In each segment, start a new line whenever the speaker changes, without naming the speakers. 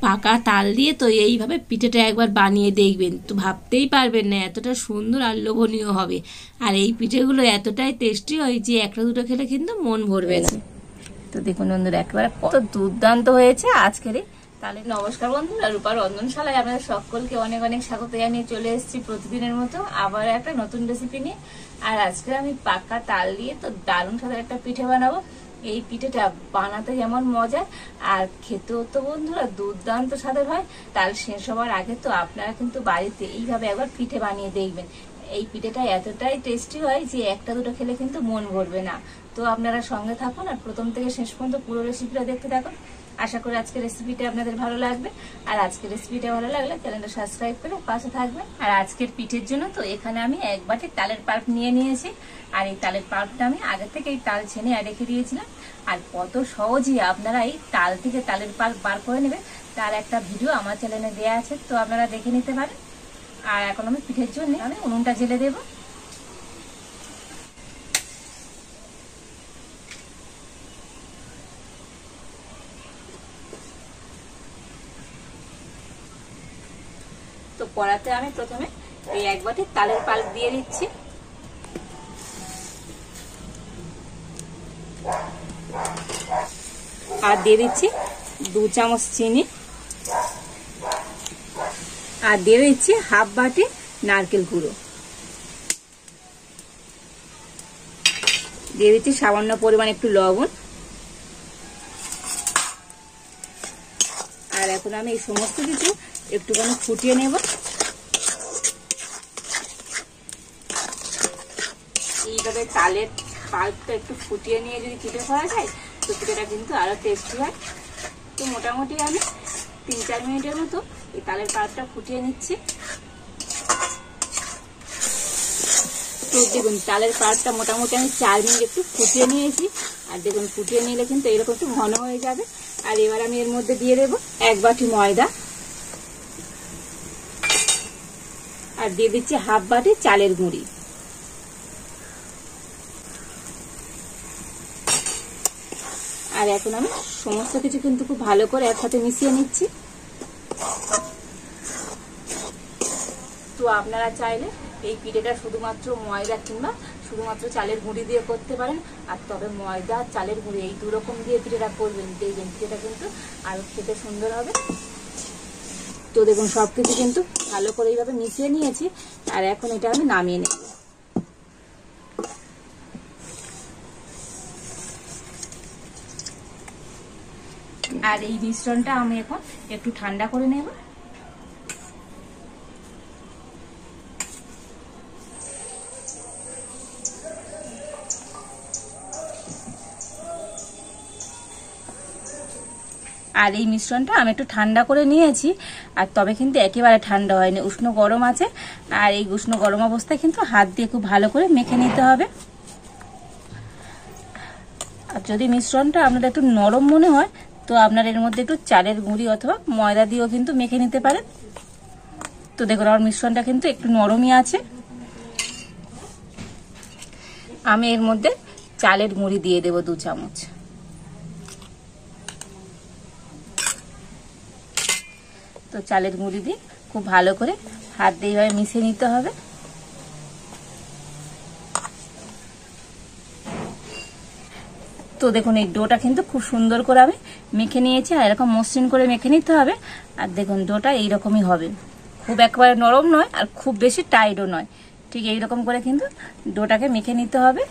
পাকা তাল দিয়ে তো এইভাবে পিঠেটা একবার বানিয়ে দেখবেন, তো ভাবতেই পারবেন না এতটা সুন্দর আর লোভনীয় হবে। আর এই পিঠেগুলো এতটাই টেস্টি হয় যে একটা দুটো খেলে কিন্তু মন ভরবে না। তো দেখুন বন্ধুরা, একেবারে কত দুর্দান্ত হয়েছে আজকের। তাহলে নমস্কার বন্ধুরা, রূপার রন্ধনশালায় আপনাদের সকলকে অনেক অনেক স্বাগত জানিয়ে চলে এসেছি প্রতিদিনের মতো আবার একটা নতুন রেসিপি নিয়ে। আর আজকে আমি পাকা তাল দিয়ে তো দারুণ স্বাদের একটা পিঠে বানাবো। এই পিঠেটা বানাতে যেমন মজা আর খেতেও তো বন্ধুরা দুর্দান্ত স্বাদের হয়। তাল শেষ হওয়ার আগে তো আপনারা কিন্তু বাড়িতে এইভাবে একবার পিঠে বানিয়ে দেখবেন। এই পিঠেটা এতটাই টেস্টি হয় যে একটা দুটো খেলে কিন্তু মন ভরবে না। তো আপনারা সঙ্গে থাকুন আর প্রথম থেকে শেষ পর্যন্ত পুরো রেসিপিটা দেখতে থাকুন। আশা করি আজকের রেসিপিটা আপনাদের ভালো লাগবে। আর আজকের রেসিপিটা ভালো লাগলে চ্যানেলটা সাবস্ক্রাইব করে পাশে থাকবেন। আর আজকের পিঠের জন্য তো এখানে আমি এক বাটি তালের পাল্প নিয়ে নিয়েছি। আর এই তালের পাল্পটা আমি আগে থেকে এই তাল ছেনে রেখে দিয়েছিলাম। আর কত সহজেই আপনারা এই তাল থেকে তালের পাল্প বার করে নেবেন তার একটা ভিডিও আমার চ্যানেলে দেওয়া আছে, তো আপনারা দেখে নিতে পারেন। আর এখন আমি পিঠের জন্য আমি উনুনটা জ্বেলে দেবো। তো কড়াতে আমি প্রথমে এই এক বাটি তালের পাল্প দিয়ে দিচ্ছি। আর দিয়ে দিচ্ছি 2 চামচ চিনি। আর দিয়ে দিচ্ছি হাফ বাটি নারকেল গুঁড়ো। দিয়ে দিচ্ছি সামান্য পরিমাণ একটু লবণ। আর এখন আমি এই সমস্ত কিছু একটুখানি ফুটিয়ে নেব। এইভাবে তালের পাল্পটা একটু ফুটিয়ে নিয়ে যদি পিঠে করা যায় তো পিঠেটা কিন্তু আরো টেস্টি হয়। তো মোটামুটি আমি 3-4 মিনিটের মতো এই তালের পাল্পটা ফুটিয়ে নিচ্ছি। তো দেখুন তালের পাল্পটা মোটামুটি আমি 4 মিনিট একটু ফুটিয়ে নিয়েছি। আর দেখুন ফুটিয়ে নিলে কিন্তু এরকম একটু ঘন হয়ে যাবে। আর এবার আমি এর মধ্যে দিয়ে দেবো 1 বাটি ময়দা। আর দিয়ে দিচ্ছি হাফ বাটি চালের গুঁড়ি। আর এখন আমি সমস্ত কিছু কিন্তু খুব ভালো করে একসাথে মিশিয়ে নিচ্ছি। তো আপনারা চাইলে এই পিঠেটা শুধুমাত্র ময়দা কিংবা শুধুমাত্র চালের গুঁড়ি দিয়ে করতে পারেন। আর তবে ময়দা আর চালের গুঁড়ি এই দুরকম দিয়ে পিঠেটা করবেন, দেখবেন পিঠেটা কিন্তু আরো খেতে সুন্দর হবে। তো দেখুন সবকিছু কিন্তু ভালো করে এইভাবে মিশিয়ে নিয়েছি। আর এখন এটা আমি নামিয়ে নেব। আর এই মিশ্রণটা আমি এখন একটু ঠান্ডা করে নেব। আর এই মিশ্রণটা আমি একটু ঠান্ডা করে নিয়েছি। আর তবে কিন্তু একেবারে ঠান্ডা হয়নি, উষ্ণ গরম আছে। আর এই উষ্ণ গরম অবস্থায় কিন্তু হাত দিয়ে খুব ভালো করে মেখে নিতে হবে। আর যদি মিশ্রণটা আপনাদের একটু নরম মনে হয় তো আপনারা এর মধ্যে একটু চালের গুঁড়ি অথবা ময়দা দিয়েও কিন্তু মেখে নিতে পারেন। তো দেখুন আমার মিশ্রণটা কিন্তু একটু নরমই আছে। আমি এর মধ্যে চালের গুঁড়ি দিয়ে দেব 2 চামচ। তো চালের গুঁড়ি দিয়ে খুব ভালো করে হাত দিয়ে এইভাবে মিশিয়ে নিতে হবে। তো দেখুন এই ডোটা কিন্তু খুব সুন্দর করে আমি মেখে নিয়েছি। আর এরকম মসৃণ করে মেখে নিতে হবে। আর দেখুন ডোটা এইরকমই হবে, খুব একেবারে নরম নয় আর খুব বেশি টাইটও নয়, ঠিক এইরকম করে কিন্তু ডোটাকে মেখে নিতে হবে।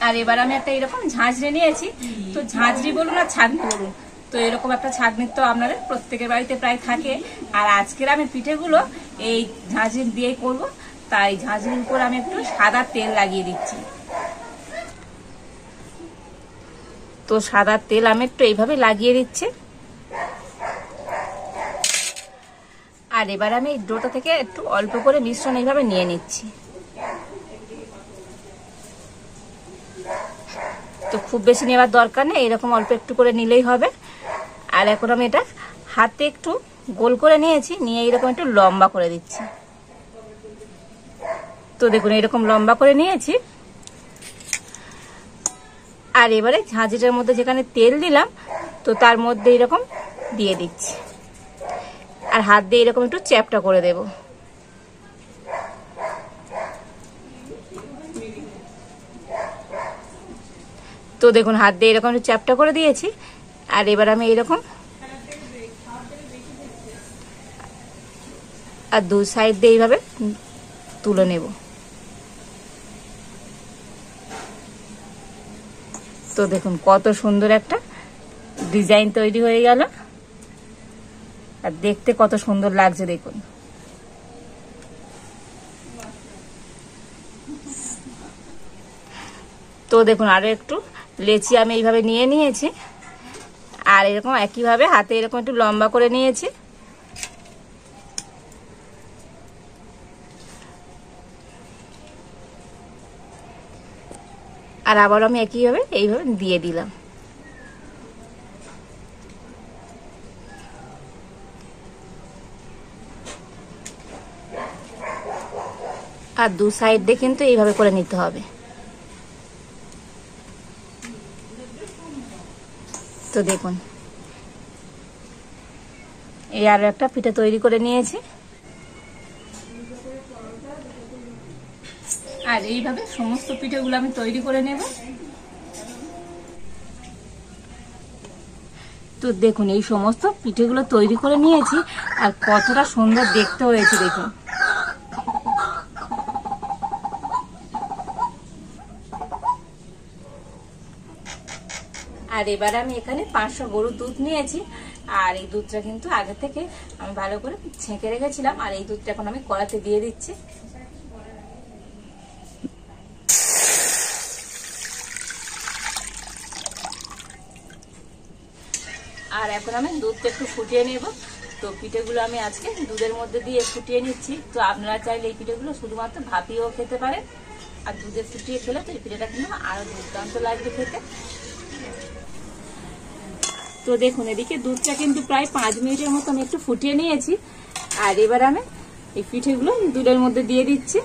আর এবার আমি একটা এরকম ঝাঁঝরি নিয়েছি। তো ঝাঁঝরি বলুন আর ছাঁকনি বলুন, তো এরকম একটা ছাঁকনি তো আপনাদের প্রত্যেকের বাড়িতে প্রায় থাকে। আর আজকের আমি পিঠেগুলো এই ঝাঁঝরি দিয়েই করবো, তাই ঝাঁঝরির উপর আমি একটু সাদা তেল লাগিয়ে দিচ্ছি। তো সাদা তেল আমি একটু এইভাবে লাগিয়ে দিচ্ছি। আর এবার আমি এই ডোটা থেকে একটু অল্প করে মিশ্রণ এইভাবে নিয়ে নিচ্ছি। তো খুব বেশি নেওয়ার দরকার নেই, এরকম অল্প একটু করে নিলেই হবে। আর এখন আমি এটা হাতে একটু গোল করে নিয়েছি, নিয়ে এইরকম একটু লম্বা করে দিচ্ছি। তো দেখুন এরকম লম্বা করে নিয়েছি। আর এবারে ঝাঁঝরিটার মধ্যে যেখানে তেল দিলাম তো তার মধ্যে এরকম দিয়ে দিচ্ছি, আর হাত দিয়ে এরকম একটু চ্যাপটা করে দেব। তো দেখুন হাত দিয়ে এরকম একটু চ্যাপটা করে দিয়েছি। আর এবার আমি এরকম আর দু সাইড দিয়ে এইভাবে তুলে নেব। তো দেখুন কত সুন্দর একটা ডিজাইন তৈরি হয়ে গেল, আর দেখতে কত সুন্দর লাগছে দেখুন। তো দেখুন আরো একটু লেচি আমি এইভাবে নিয়ে নিয়েছি, আর এরকম একইভাবে হাতে এরকম একটু লম্বা করে নিয়েছি। আর আবার আমি একইভাবে এইভাবে দিয়ে দিলাম। আর দু সাইড দিয়ে কিন্তু এইভাবে করে নিতে হবে। তো দেখুন এই আরো একটা পিঠা তৈরি করে নিয়েছি। আর এইভাবে সমস্ত পিঠাগুলো আমি তৈরি করে নেব। তো দেখুন এই সমস্ত পিঠেগুলো তৈরি করে নিয়েছি, আর কতটা সুন্দর দেখতে হয়েছে দেখুন। আর এবার আমি এখানে 500 গরুর দুধ নিয়েছি, আর এই দুধটা কিন্তু আগে থেকে আমি ভালো করে ছেঁকে রেখেছিলাম। আর এই দুধটা এখন আমি কড়াতে দিয়ে দিচ্ছি। আর এখন আমি দুধটা একটু ফুটিয়ে নেব। তো পিঠেগুলো আমি আজকে দুধের মধ্যে দিয়ে ফুটিয়ে নিচ্ছি। তো আপনারা চাইলে এই পিঠেগুলো শুধুমাত্র ভাপিয়েও খেতে পারেন, আর দুধে ফুটিয়ে খেলে তো এই পিঠেটা কিন্তু আরো দুর্দান্ত লাগবে খেতে। তো দেখুন এদিকে দুধটা কিন্তু প্রায় 5 মিনিটের মতো আমি একটু ফুটিয়ে নিয়েছি। আর এবার আমি এই পিঠেগুলো দুধের মধ্যে দিয়ে দিচ্ছি।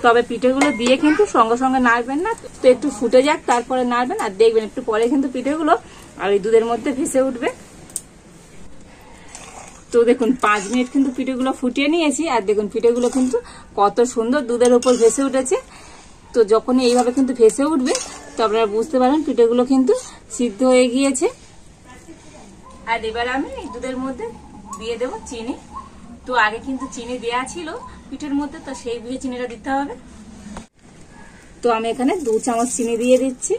তবে পিঠেগুলো দিয়ে কিন্তু সঙ্গে সঙ্গে নাড়বেন না, তো একটু ফুটে যাক তারপরে নাড়বেন। আর দেখবেন একটু পরে কিন্তু পিঠেগুলো আর এই দুধের মধ্যে ভেসে উঠবে। তো দেখুন 5 মিনিট কিন্তু পিঠেগুলো ফুটিয়ে নিয়েছি, আর দেখুন পিঠেগুলো কিন্তু কত সুন্দর দুধের উপর ভেসে উঠেছে। তো যখন এইভাবে কিন্তু ভেসে উঠবে তো আপনারা বুঝতে পারেন পিঠেগুলো কিন্তু সিদ্ধ হয়ে গিয়েছে। আর এবার আমি এই দুধের মধ্যে দিয়ে দেবো চিনি। তো আগে কিন্তু চিনি দেয়া ছিল পিঠের মধ্যে, তো সেই বুঝে চিনিটা দিতে হবে। তো আমি এখানে 2 চামচ চিনি দিয়ে দিচ্ছি।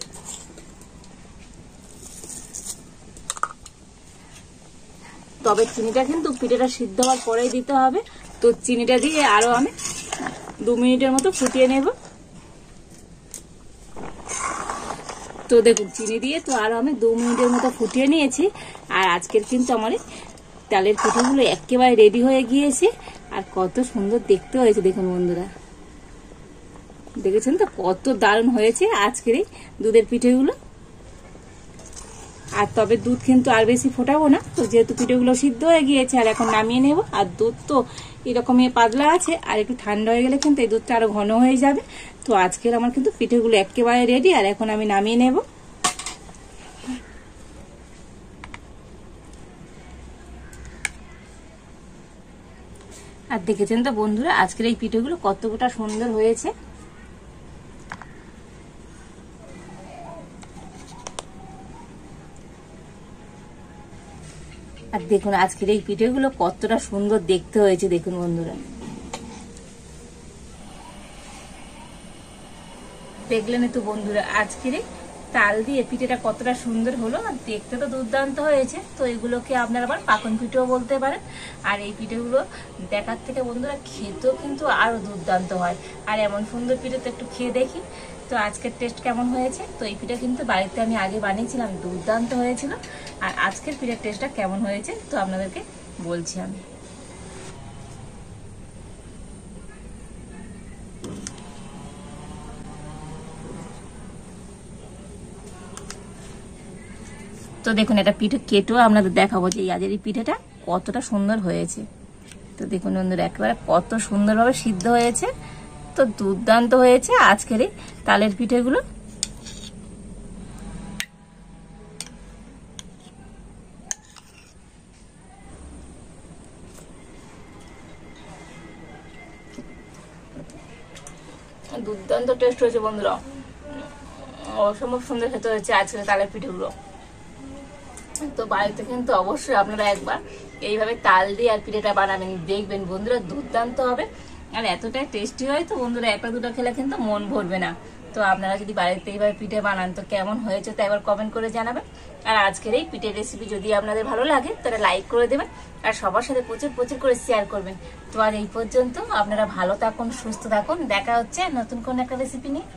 তবে চিনিটা কিন্তু পিঠেটা সিদ্ধ হওয়ার পরেই দিতে হবে। তো চিনিটা দিয়ে আরো আমি 2 মিনিটের মতো ফুটিয়ে নেব। তো দেখুন চিনি দিয়ে তো আরো আমি 2 মিনিটের মতো ফুটিয়ে নিয়েছি। আর আজকের কিন্তু আমার তালের পিঠেগুলো একেবারে রেডি হয়ে গিয়েছে, আর কত সুন্দর দেখতে হয়েছে দেখুন বন্ধুরা। দেখেছেন তো কত দারুণ হয়েছে আজকের এই দুধের পিঠেগুলো। আর তবে দুধ কিন্তু আর বেশি ফোটাবো না, তো যেহেতু পিঠেগুলো সিদ্ধ হয়ে গিয়েছে। আর এখন নামিয়ে নেব। আর দুধ তো এরকমই পাতলা আছে, আর একটু ঠান্ডা হয়ে গেলে কিন্তু এই দুধটা আরো ঘন হয়ে যাবে। তো আজকের আমার কিন্তু পিঠেগুলো একেবারে রেডি, আর এখন আমি নামিয়ে নেব। আর দেখেছেন তো বন্ধুরা আজকের এই পিঠেগুলো কতটা সুন্দর হয়েছে। আর দেখুন আজকের এই পিঠেগুলো কতটা সুন্দর দেখতে হয়েছে দেখুন বন্ধুরা। দেখলেন তো বন্ধুরা আজকের এই তাল দিয়ে পিঠেটা কতটা সুন্দর হলো, আর দেখতে তো দুর্দান্ত হয়েছে। তো এগুলোকে আপনারা আবার পাকন পিঠেও বলতে পারেন। আর এই পিঠেগুলো দেখার থেকে বন্ধুরা খেতেও কিন্তু আরো দুর্দান্ত হয়। আর এমন সুন্দর পিঠে তো একটু খেয়ে দেখি তো আজকের টেস্ট কেমন হয়েছে। তো এই পিঠা কিন্তু বাড়িতে আমি আগে বানিয়েছিলাম, দুর্দান্ত হয়েছিল। আর আজকের পিঠের টেস্টটা কেমন হয়েছে তো আপনাদেরকে বলছি আমি। তো দেখুন এটা পিঠে কেটেও আপনাদের দেখাবো যে আজের এই পিঠেটা কতটা সুন্দর হয়েছে। তো দেখুন বন্ধুরা একেবারে কত সুন্দরভাবে সিদ্ধ হয়েছে। তো দুর্দান্ত হয়েছে আজকের এই তালের পিঠেগুলো। দুর্দান্ত টেস্ট হয়েছে বন্ধুরা, অসম্ভব সুন্দর খেতে হয়েছে আজকের তালের পিঠেগুলো। তো বাড়িতে কিন্তু অবশ্যই আপনারা একবার এইভাবে তাল দিয়ে আর পিঠেটা বানাবেন, দেখবেন বন্ধুরা দুর্দান্ত হবে আর এতটাই টেস্টি হয়। তো বন্ধুরা একটা দুটো খেলে কিন্তু মন ভরবে না। তো আপনারা যদি বাড়িতে এইভাবে পিঠে বানান তো কেমন হয়েছে তো একবার কমেন্ট করে জানাবেন। আর আজকের এই পিঠের রেসিপি যদি আপনাদের ভালো লাগে তাহলে লাইক করে দেবেন আর সবার সাথে প্রচুর প্রচুর করে শেয়ার করবেন। তো আর এই পর্যন্ত, আপনারা ভালো থাকুন, সুস্থ থাকুন, দেখা হচ্ছে নতুন কোন একটা রেসিপি নিয়ে।